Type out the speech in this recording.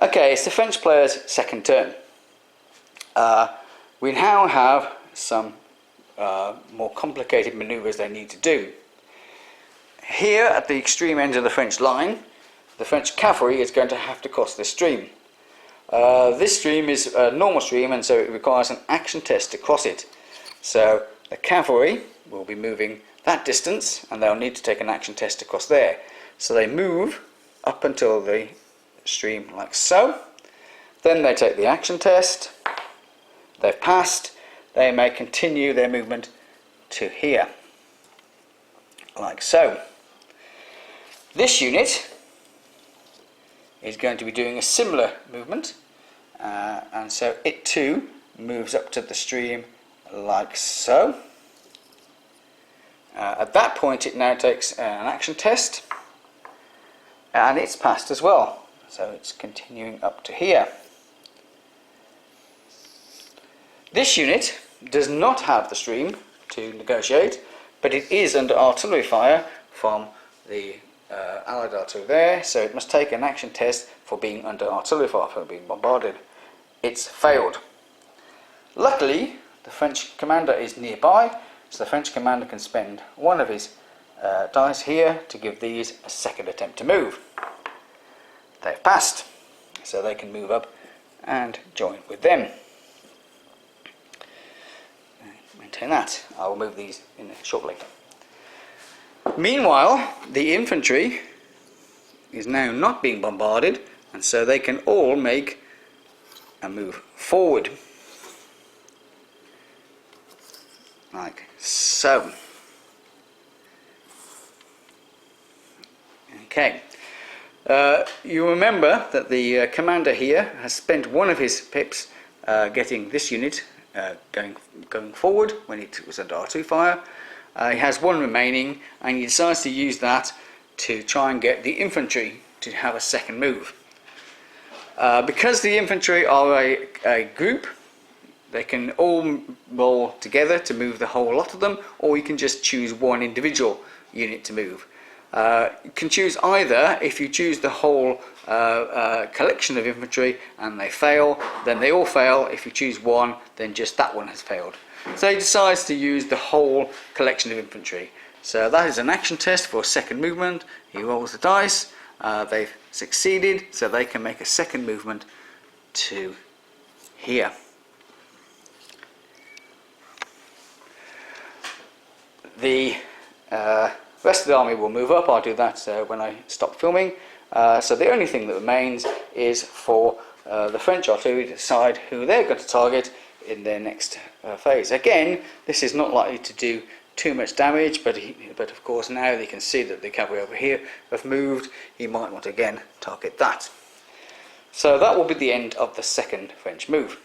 Okay, it's the French player's second turn. We now have some more complicated manoeuvres they need to do. Here at the extreme end of the French line, the French cavalry is going to have to cross this stream. This stream is a normal stream, and so it requires an action test to cross it. So the cavalry will be moving that distance, and they'll need to take an action test to cross there. So they move up until the stream like so. Then they take the action test. They've passed. They may continue their movement to here, like so. This unit is going to be doing a similar movement, and so it too moves up to the stream like so. At that point it now takes an action test, and it's passed as well, so it's continuing up to here. This unit does not have the stream to negotiate, but it is under artillery fire from the Allied artillery there, so it must take an action test for being under artillery fire, for being bombarded. It's failed. Luckily, the French commander is nearby, so the French commander can spend one of his dice here to give these a second attempt to move. They've passed, so they can move up and join with them. Maintain that. I will move these in shortly. Meanwhile, the infantry is now not being bombarded, and so they can all make a move forward, like so. Okay. You remember that the commander here has spent one of his pips getting this unit going forward when it was under R2 fire. He has one remaining, and he decides to use that to try and get the infantry to have a second move. Because the infantry are a group, they can all roll together to move the whole lot of them, or you can just choose one individual unit to move. You can choose either. If you choose the whole collection of infantry and they fail, then they all fail. If you choose one, then just that one has failed. So he decides to use the whole collection of infantry. So that is an action test for a second movement. He rolls the dice. They've succeeded, so they can make a second movement to here. The rest of the army will move up. I'll do that when I stop filming. So the only thing that remains is for the French artillery to decide who they're going to target in their next phase. Again, this is not likely to do too much damage, but of course now they can see that the cavalry over here have moved. He might want to again target that. So that will be the end of the second French move.